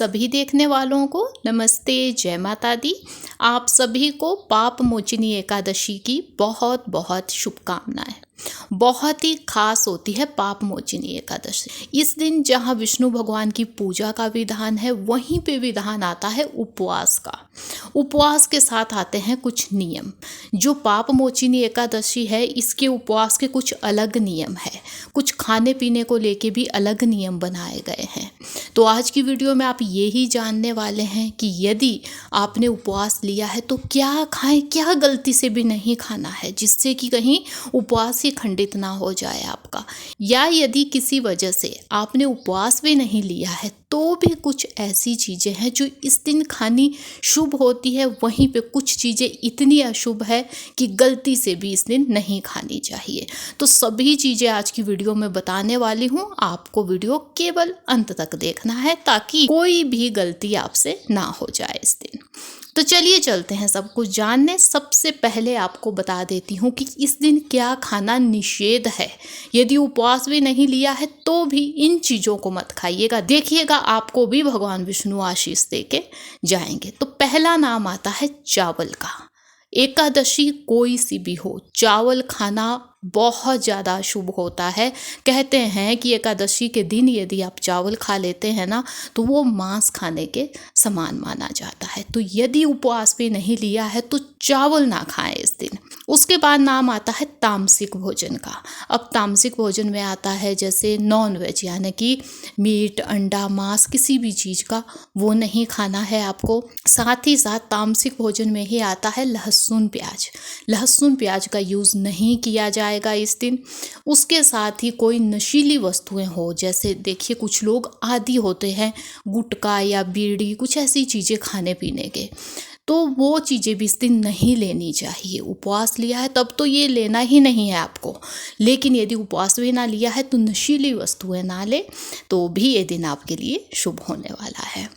सभी देखने वालों को नमस्ते, जय माता दी। आप सभी को पाप मोचिनी एकादशी की बहुत बहुत शुभकामनाएं। बहुत ही खास होती है पाप मोचिनी एकादशी। इस दिन जहाँ विष्णु भगवान की पूजा का विधान है, वहीं पे विधान आता है उपवास का। उपवास के साथ आते हैं कुछ नियम। जो पाप मोचिनी एकादशी है, इसके उपवास के कुछ अलग नियम है। कुछ खाने पीने को लेके भी अलग नियम बनाए गए हैं। तो आज की वीडियो में आप यही जानने वाले हैं कि यदि आपने उपवास लिया है तो क्या खाएं, क्या गलती से भी नहीं खाना है जिससे कि कहीं उपवास ही खंडित ना हो जाए आपका। या यदि किसी वजह से आपने उपवास भी नहीं लिया है तो भी कुछ ऐसी चीज़ें हैं जो इस दिन खानी शुभ होती है, वहीं पे कुछ चीज़ें इतनी अशुभ है कि गलती से भी इस दिन नहीं खानी चाहिए। तो सभी चीज़ें आज की वीडियो में बताने वाली हूँ। आपको वीडियो केवल अंत तक देखना है ताकि कोई भी गलती आपसे ना हो जाए इस दिन। तो चलिए चलते हैं सब कुछ जानने। सबसे पहले आपको बता देती हूँ कि इस दिन क्या खाना निषेध है। यदि उपवास भी नहीं लिया है तो भी इन चीज़ों को मत खाइएगा। देखिएगा आपको भी भगवान विष्णु आशीष दे के जाएंगे। तो पहला नाम आता है चावल का। एकादशी कोई सी भी हो, चावल खाना बहुत ज़्यादा शुभ होता है। कहते हैं कि एकादशी के दिन यदि आप चावल खा लेते हैं ना, तो वो मांस खाने के समान माना जाता है। तो यदि उपवास भी नहीं लिया है तो चावल ना खाएं इस दिन। उसके बाद नाम आता है तामसिक भोजन का। अब तामसिक भोजन में आता है जैसे नॉन वेज, यानी कि मीट, अंडा, मांस, किसी भी चीज़ का वो नहीं खाना है आपको। साथ ही साथ तामसिक भोजन में ही आता है लहसुन प्याज। लहसुन प्याज का यूज़ नहीं किया जाएगा इस दिन। उसके साथ ही कोई नशीली वस्तुएं हो, जैसे देखिए कुछ लोग आदी होते हैं गुटखा या बीड़ी, कुछ ऐसी चीज़ें खाने पीने के, तो वो चीज़ें भी इस दिन नहीं लेनी चाहिए। उपवास लिया है तब तो ये लेना ही नहीं है आपको, लेकिन यदि उपवास भी ना लिया है तो नशीली वस्तुएं ना ले, तो भी ये दिन आपके लिए शुभ होने वाला है।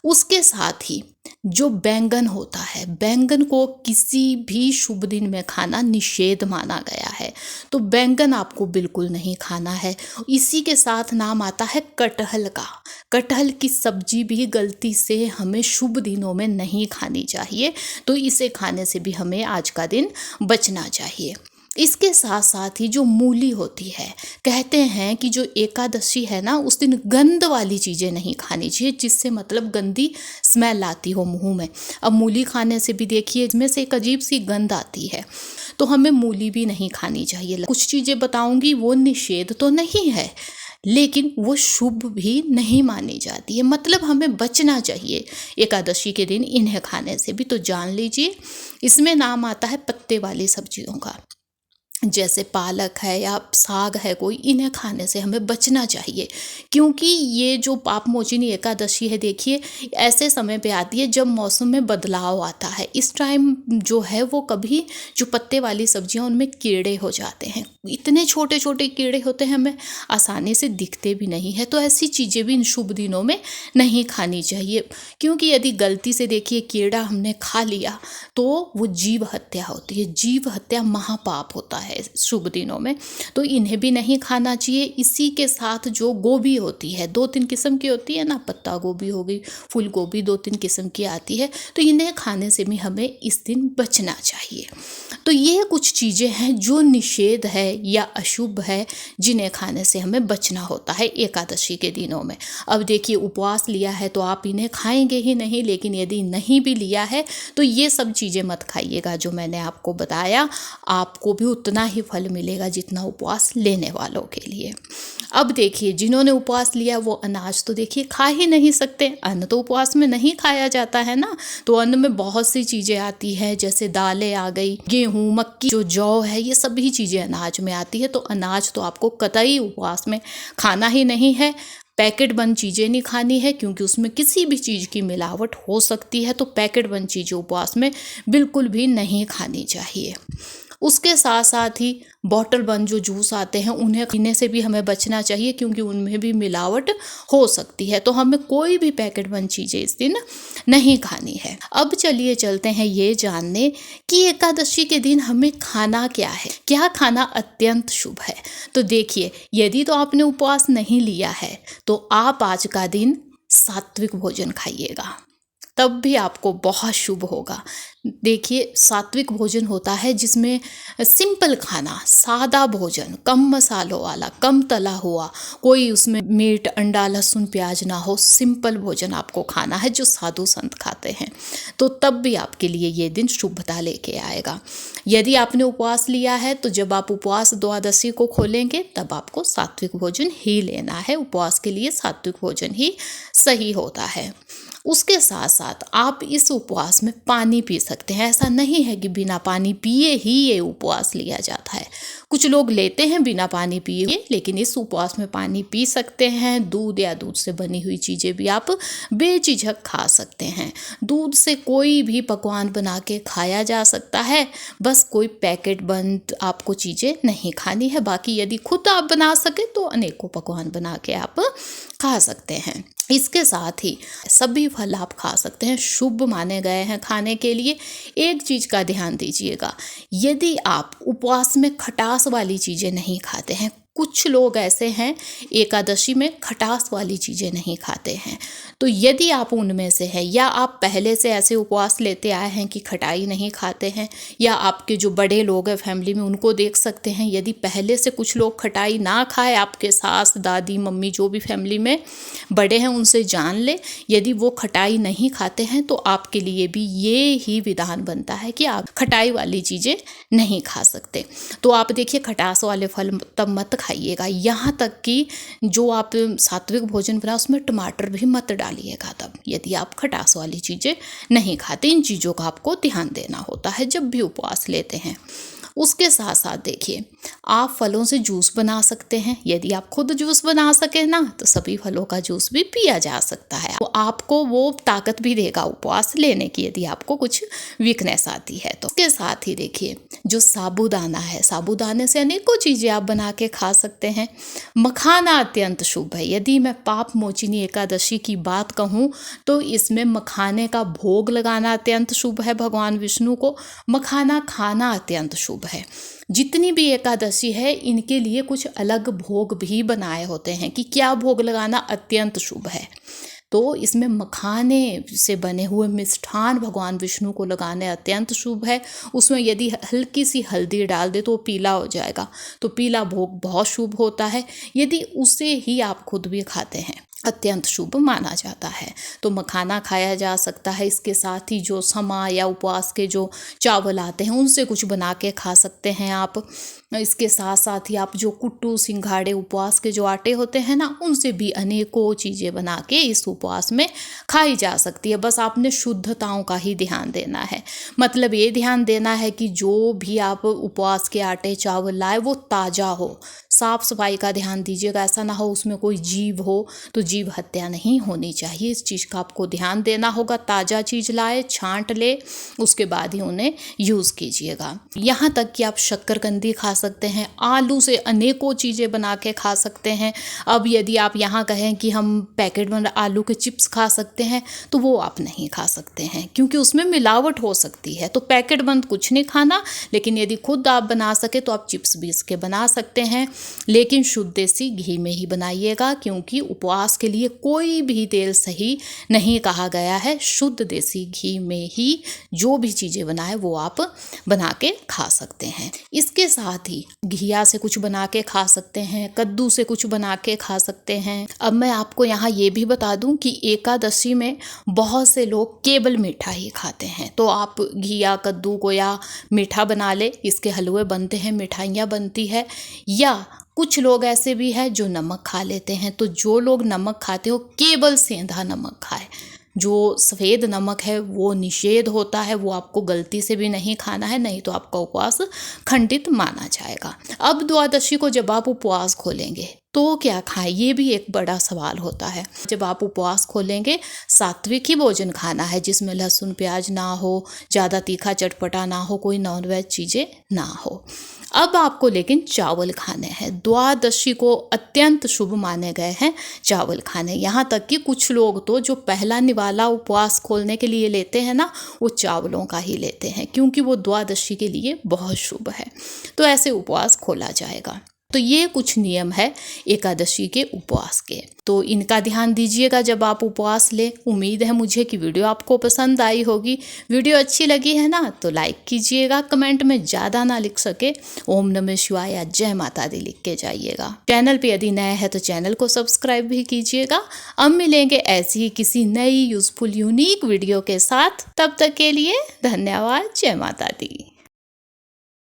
उसके साथ ही जो बैंगन होता है, बैंगन को किसी भी शुभ दिन में खाना निषेध माना गया है, तो बैंगन आपको बिल्कुल नहीं खाना है। इसी के साथ नाम आता है कटहल का। कटहल की सब्जी भी गलती से हमें शुभ दिनों में नहीं खानी चाहिए, तो इसे खाने से भी हमें आज का दिन बचना चाहिए। इसके साथ साथ ही जो मूली होती है, कहते हैं कि जो एकादशी है ना, उस दिन गंध वाली चीज़ें नहीं खानी चाहिए, जिससे मतलब गंदी स्मेल आती हो मुंह में। अब मूली खाने से भी देखिए इसमें से एक अजीब सी गंध आती है, तो हमें मूली भी नहीं खानी चाहिए। कुछ चीज़ें बताऊंगी वो निषेध तो नहीं है, लेकिन वो शुभ भी नहीं मानी जाती है, मतलब हमें बचना चाहिए एकादशी के दिन इन्हें खाने से भी। तो जान लीजिए, इसमें नाम आता है पत्ते वाली सब्जियों का, जैसे पालक है या साग है कोई, इन्हें खाने से हमें बचना चाहिए। क्योंकि ये जो पाप मोचिनी एकादशी है, देखिए ऐसे समय पे आती है जब मौसम में बदलाव आता है। इस टाइम जो है वो कभी जो पत्ते वाली सब्जियां उनमें कीड़े हो जाते हैं, इतने छोटे छोटे कीड़े होते हैं, हमें आसानी से दिखते भी नहीं है। तो ऐसी चीज़ें भी इन शुभ दिनों में नहीं खानी चाहिए, क्योंकि यदि गलती से देखिए कीड़ा हमने खा लिया तो वो जीव हत्या होती है। जीव हत्या महापाप होता है शुभ दिनों में, तो इन्हें भी नहीं खाना चाहिए। इसी के साथ जो गोभी होती है, 2-3 किस्म की होती है ना, पत्ता गोभी हो गई, फूल गोभी, 2-3 किस्म की आती है, तो इन्हें खाने से भी हमें इस दिन बचना चाहिए। तो ये कुछ चीज़ें हैं जो निषेध है या अशुभ है, जिन्हें खाने से हमें बचना होता है एकादशी के दिनों में। अब देखिए उपवास लिया है तो आप इन्हें खाएंगे ही नहीं, लेकिन यदि नहीं भी लिया है तो ये सब चीज़ें मत खाइएगा जो मैंने आपको बताया। आपको भी उतना ही फल मिलेगा जितना उपवास लेने वालों के लिए। अब देखिए जिन्होंने उपवास लिया वो अनाज तो देखिए खा ही नहीं सकते, अन्न तो उपवास में नहीं खाया जाता है ना। तो अन्न में बहुत सी चीज़ें आती है, जैसे दालें आ गई, गेहूँ, मक्की, जो जौ है, ये सभी चीज़ें अनाज में आती है। तो अनाज तो आपको कतई उपवास में खाना ही नहीं है। पैकेट बंद चीज़ें नहीं खानी है, क्योंकि उसमें किसी भी चीज़ की मिलावट हो सकती है। तो पैकेट बंद चीज़ें उपवास में बिल्कुल भी नहीं खानी चाहिए। उसके साथ साथ ही बॉटल बंद जो जूस आते हैं उन्हें पीने से भी हमें बचना चाहिए, क्योंकि उनमें भी मिलावट हो सकती है। तो हमें कोई भी पैकेट बंद चीज़ें इस दिन नहीं खानी है। अब चलिए चलते हैं ये जानने कि एकादशी के दिन हमें खाना क्या है, क्या खाना अत्यंत शुभ है। तो देखिए, यदि तो आपने उपवास नहीं लिया है तो आप आज का दिन सात्विक भोजन खाइएगा, तब भी आपको बहुत शुभ होगा। देखिए, सात्विक भोजन होता है जिसमें सिंपल खाना, सादा भोजन, कम मसालों वाला, कम तला हुआ, कोई उसमें मीट, अंडा, लहसुन, प्याज ना हो, सिंपल भोजन आपको खाना है जो साधु संत खाते हैं। तो तब भी आपके लिए ये दिन शुभता लेके आएगा। यदि आपने उपवास लिया है तो जब आप उपवास द्वादशी को खोलेंगे तब आपको सात्विक भोजन ही लेना है। उपवास के लिए सात्विक भोजन ही सही होता है। उसके साथ साथ आप इस उपवास में पानी पी सकते हैं। ऐसा नहीं है कि बिना पानी पिए ही ये उपवास लिया जाता है। कुछ लोग लेते हैं बिना पानी पिए, लेकिन इस उपवास में पानी पी सकते हैं। दूध या दूध से बनी हुई चीज़ें भी आप बेझिझक खा सकते हैं। दूध से कोई भी पकवान बना के खाया जा सकता है, बस कोई पैकेट बंद आपको चीज़ें नहीं खानी है। बाकी यदि खुद आप बना सके तो अनेकों पकवान बना के आप खा सकते हैं। इसके साथ ही सभी फल आप खा सकते हैं, शुभ माने गए हैं खाने के लिए। एक चीज़ का ध्यान दीजिएगा, यदि आप उपवास में खटास वाली चीज़ें नहीं खाते हैं, कुछ लोग ऐसे हैं एकादशी में खटास वाली चीज़ें नहीं खाते हैं, तो यदि आप उनमें से हैं या आप पहले से ऐसे उपवास लेते आए हैं कि खटाई नहीं खाते हैं, या आपके जो बड़े लोग हैं फैमिली में उनको देख सकते हैं, यदि पहले से कुछ लोग खटाई ना खाए, आपके सास, दादी, मम्मी जो भी फैमिली में बड़े हैं उनसे जान ले, यदि वो खटाई नहीं खाते हैं तो आपके लिए भी ये ही विधान बनता है कि आप खटाई वाली चीज़ें नहीं खा सकते। तो आप देखिए, खटास वाले फल तब मत खाइएगा। यहाँ तक कि जो आप सात्विक भोजन बना उसमें टमाटर भी मत डालिएगा तब, यदि आप खटास वाली चीज़ें नहीं खाते। इन चीज़ों का आपको ध्यान देना होता है जब भी उपवास लेते हैं। उसके साथ साथ देखिए, आप फलों से जूस बना सकते हैं। यदि आप खुद जूस बना सके ना तो सभी फलों का जूस भी पिया जा सकता है। तो आपको वो ताकत भी देगा उपवास लेने की, यदि आपको कुछ वीकनेस आती है तो। उसके साथ ही देखिए, जो साबूदाना है, साबूदाने से अनेकों चीज़ें आप बना के खा सकते हैं। मखाना अत्यंत शुभ है। यदि मैं पाप मोचिनी एकादशी की बात कहूँ तो इसमें मखाने का भोग लगाना अत्यंत शुभ है। भगवान विष्णु को मखाना खाना अत्यंत शुभ है। जितनी भी एकादशी है इनके लिए कुछ अलग भोग भी बनाए होते हैं कि क्या भोग लगाना अत्यंत शुभ है। तो इसमें मखाने से बने हुए मिष्ठान भगवान विष्णु को लगाने अत्यंत शुभ है। उसमें यदि हल्की सी हल्दी डाल दे तो पीला हो जाएगा, तो पीला भोग बहुत शुभ होता है। यदि उसे ही आप खुद भी खाते हैं अत्यंत शुभ माना जाता है। तो मखाना खाया जा सकता है। इसके साथ ही जो समा या उपवास के जो चावल आते हैं उनसे कुछ बना के खा सकते हैं आप। इसके साथ साथ ही आप जो कुट्टू, सिंघाड़े, उपवास के जो आटे होते हैं ना, उनसे भी अनेकों चीज़ें बना के इस उपवास में खाई जा सकती है। बस आपने शुद्धताओं का ही ध्यान देना है। मतलब ये ध्यान देना है कि जो भी आप उपवास के आटे, चावल लाए वो ताज़ा हो। साफ सफाई का ध्यान दीजिएगा, ऐसा ना हो उसमें कोई जीव हो, तो जीव हत्या नहीं होनी चाहिए। इस चीज़ का आपको ध्यान देना होगा। ताज़ा चीज़ लाए, छांट ले, उसके बाद ही उन्हें यूज़ कीजिएगा। यहाँ तक कि आप शक्करकंदी खा सकते हैं। आलू से अनेकों चीज़ें बना के खा सकते हैं। अब यदि आप यहाँ कहें कि हम पैकेट बंद आलू के चिप्स खा सकते हैं तो वो आप नहीं खा सकते हैं, क्योंकि उसमें मिलावट हो सकती है। तो पैकेट बंद कुछ नहीं खाना, लेकिन यदि खुद आप बना सके तो आप चिप्स भी इसके बना सकते हैं, लेकिन शुद्ध देसी घी में ही बनाइएगा, क्योंकि उपवास के लिए कोई भी तेल सही नहीं कहा गया है। शुद्ध देसी घी में ही जो भी चीज़ें बनाए वो आप बना के खा सकते हैं। इसके साथ ही घिया से कुछ बना के खा सकते हैं, कद्दू से कुछ बना के खा सकते हैं। अब मैं आपको यहाँ ये भी बता दूं कि एकादशी में बहुत से लोग केवल मीठा ही खाते हैं। तो आप घिया, कद्दू को या मीठा बना ले, इसके हलवे बनते हैं, मिठाइयाँ बनती है। या कुछ लोग ऐसे भी हैं जो नमक खा लेते हैं। तो जो लोग नमक खाते हो केवल सेंधा नमक खाए। जो सफ़ेद नमक है वो निषेध होता है, वो आपको गलती से भी नहीं खाना है, नहीं तो आपका उपवास खंडित माना जाएगा। अब द्वादशी को जब आप उपवास खोलेंगे तो क्या खाएं, ये भी एक बड़ा सवाल होता है। जब आप उपवास खोलेंगे सात्विक ही भोजन खाना है, जिसमें लहसुन प्याज ना हो, ज़्यादा तीखा चटपटा ना हो, कोई नॉनवेज चीज़ें ना हो। अब आपको लेकिन चावल खाने हैं। द्वादशी को अत्यंत शुभ माने गए हैं चावल खाने। यहाँ तक कि कुछ लोग तो जो पहला निवाला उपवास खोलने के लिए लेते हैं ना, वो चावलों का ही लेते हैं, क्योंकि वो द्वादशी के लिए बहुत शुभ है। तो ऐसे उपवास खोला जाएगा। तो ये कुछ नियम है एकादशी के उपवास के, तो इनका ध्यान दीजिएगा जब आप उपवास लें। उम्मीद है मुझे कि वीडियो आपको पसंद आई होगी। वीडियो अच्छी लगी है ना तो लाइक कीजिएगा, कमेंट में ज़्यादा ना लिख सके ओम नमः शिवाय या जय माता दी लिख के जाइएगा। चैनल पे यदि नए हैं तो चैनल को सब्सक्राइब भी कीजिएगा। अब मिलेंगे ऐसी ही किसी नई यूजफुल यूनिक वीडियो के साथ, तब तक के लिए धन्यवाद। जय माता दी।